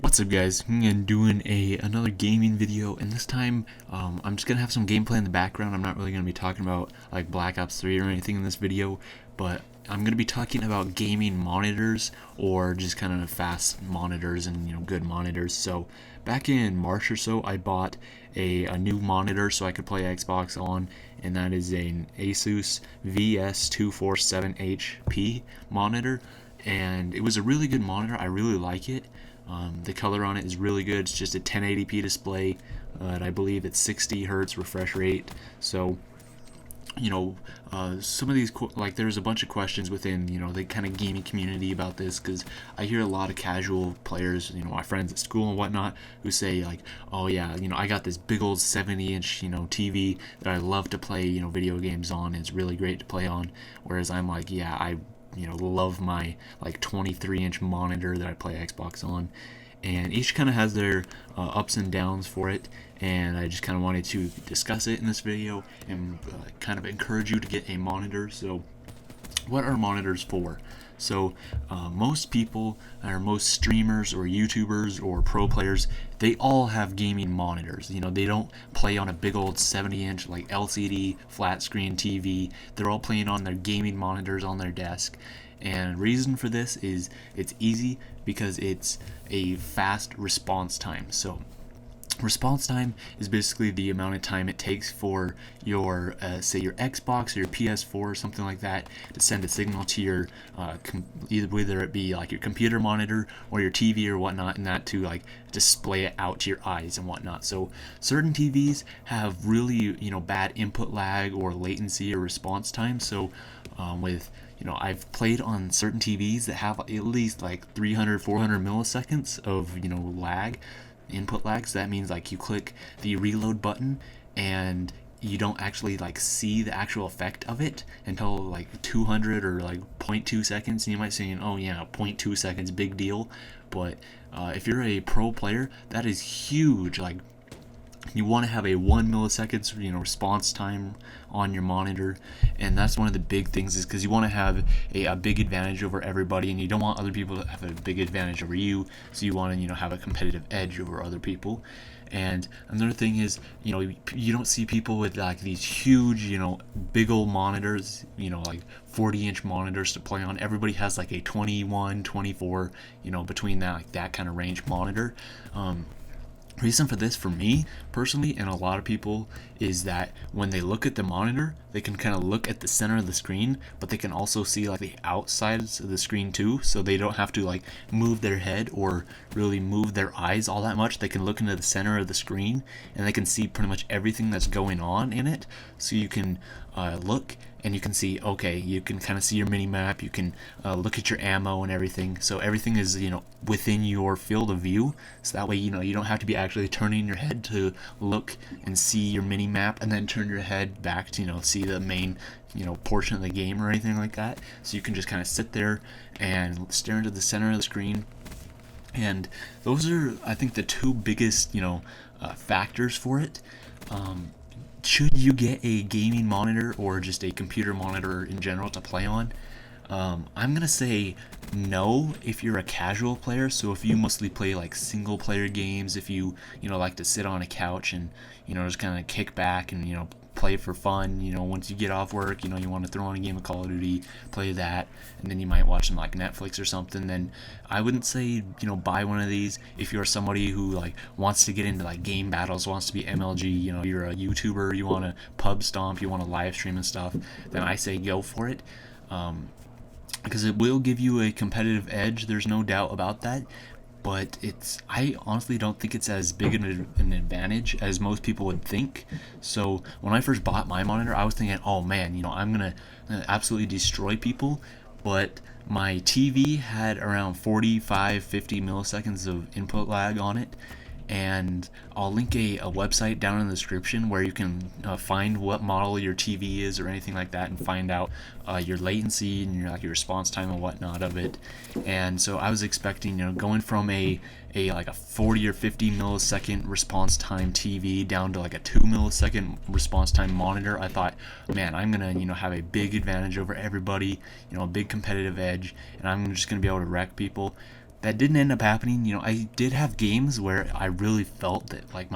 What's up, guys? I'm doing another gaming video, and this time I'm just gonna have some gameplay in the background. I'm not really gonna be talking about like Black Ops 3 or anything in this video, but I'm gonna be talking about gaming monitors or just kind of fast monitors and good monitors. So back in March or so, I bought a new monitor so I could play Xbox on, and that is an Asus VS247HP monitor, and it was a really good monitor. I really like it. The color on it is really good. It's just a 1080p display, and I believe it's 60 hertz refresh rate. So, some of these like there's a bunch of questions within the kind of gaming community about this, because I hear a lot of casual players, my friends at school and whatnot, who say like, oh yeah, I got this big old 70-inch TV that I love to play video games on. It's really great to play on. Whereas I'm like, yeah, I love my like 23-inch monitor that I play Xbox on, and each kind of has their ups and downs for it, and I just kind of wanted to discuss it in this video and kind of encourage you to get a monitor. So what are monitors for? So most people, or most streamers or YouTubers or pro players, they all have gaming monitors. They don't play on a big old 70-inch like LCD flat screen TV. They're all playing on their gaming monitors on their desk. And reason for this is it's easy because it's a fast response time. So response time is basically the amount of time it takes for your say your Xbox or your PS4 or something like that to send a signal to your whether it be like your computer monitor or your TV or whatnot, and that to like display it out to your eyes and whatnot. So certain TVs have really bad input lag or latency or response time. So with I've played on certain TVs that have at least like 300 400 milliseconds of lag, input lag. So that means like you click the reload button and you don't actually like see the actual effect of it until like 200 or like 0.2 seconds, and you might say, oh yeah, 0.2 seconds, big deal. But if you're a pro player, that is huge. Like, you want to have a 1 milliseconds response time on your monitor, and that's one of the big things, is because you want to have a big advantage over everybody, and you don't want other people to have a big advantage over you. So you want to have a competitive edge over other people. And another thing is, you don't see people with like these huge big old monitors, like 40-inch monitors to play on. Everybody has like a 21 24, between that, like that kind of range monitor. Reason for this, for me personally and a lot of people, is that when they look at the monitor, they can kind of look at the center of the screen, but they can also see like the outsides of the screen too. So they don't have to like move their head or really move their eyes all that much. They can look into the center of the screen and they can see pretty much everything that's going on in it. So you can look and you can see, okay, you can kind of see your mini map, you can look at your ammo and everything. So everything is within your field of view. So that way you don't have to be actually turning your head to look and see your mini map and then turn your head back to see the main portion of the game or anything like that. So you can just kind of sit there and stare into the center of the screen. And those are, I think, the two biggest factors for it. Should you get a gaming monitor or just a computer monitor in general to play on? I'm gonna say no if you're a casual player. So if you mostly play like single player games, if you like to sit on a couch and just kind of kick back and play for fun, once you get off work, you want to throw on a game of Call of Duty, play that, and then you might watch some like Netflix or something, then I wouldn't say buy one of these. If you're somebody who like wants to get into like game battles, wants to be MLG, you're a YouTuber, you want to pub stomp, you want to live stream and stuff, then I say go for it. Because it will give you a competitive edge, there's no doubt about that. But I honestly don't think it's as big an advantage as most people would think. So when I first bought my monitor, I was thinking, oh man, I'm gonna absolutely destroy people. But my TV had around 45-50 milliseconds of input lag on it, and I'll link a website down in the description where you can find what model your TV is or anything like that, and find out your latency and your response time and whatnot of it. And so I was expecting going from a like a 40 or 50 millisecond response time TV down to like a 2 millisecond response time monitor. I thought, man, I'm gonna have a big advantage over everybody, a big competitive edge, and I'm just gonna be able to wreck people. that didn't end up happening. I did have games where I really felt that like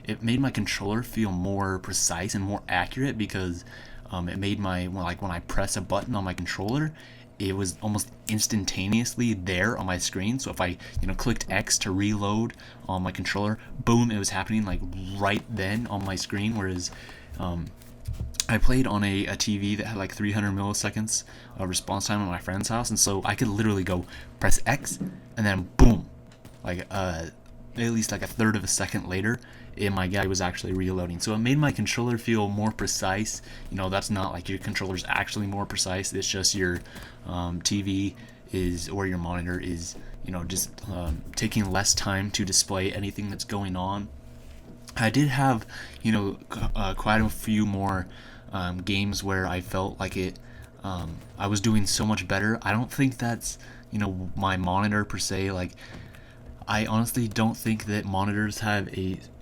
it made my controller feel more precise and more accurate, because it made when I press a button on my controller, it was almost instantaneously there on my screen. So if I clicked X to reload on my controller, boom, it was happening like right then on my screen. Whereas I played on a TV that had like 300 milliseconds of response time at my friend's house, and so I could literally go press X and then boom, like at least like a third of a second later, my guy was actually reloading. So it made my controller feel more precise. That's not like your controller's actually more precise. It's just your TV or your monitor is just taking less time to display anything that's going on. I did have quite a few more games where I felt like I was doing so much better. I don't think that's my monitor per se. Like, I honestly don't think that monitors have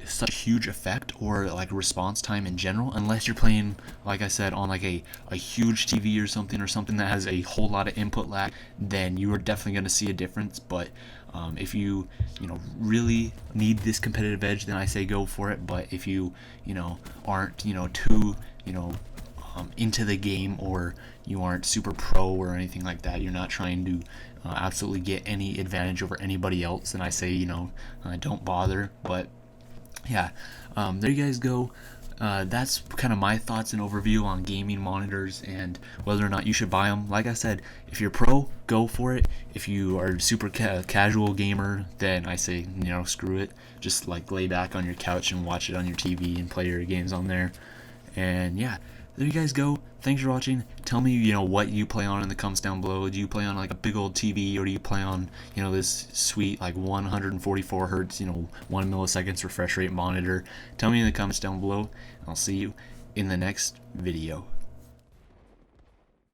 such a huge effect or like response time in general, unless you're playing, like I said, on like a huge TV or something that has a whole lot of input lag. Then you are definitely going to see a difference. But if you really need this competitive edge, then I say go for it. But if you aren't too into the game, or you aren't super pro or anything like that, you're not trying to absolutely get any advantage over anybody else, then I say don't bother. But yeah, there you guys go. That's kind of my thoughts and overview on gaming monitors and whether or not you should buy them. Like I said, if you're pro, go for it. If you are a super casual gamer, then I say screw it. Just like lay back on your couch and watch it on your TV and play your games on there. And yeah, there you guys go. Thanks for watching. Tell me, what you play on in the comments down below. Do you play on like a big old TV, or do you play on, this sweet like 144 hertz, 1 milliseconds refresh rate monitor? Tell me in the comments down below. I'll see you in the next video.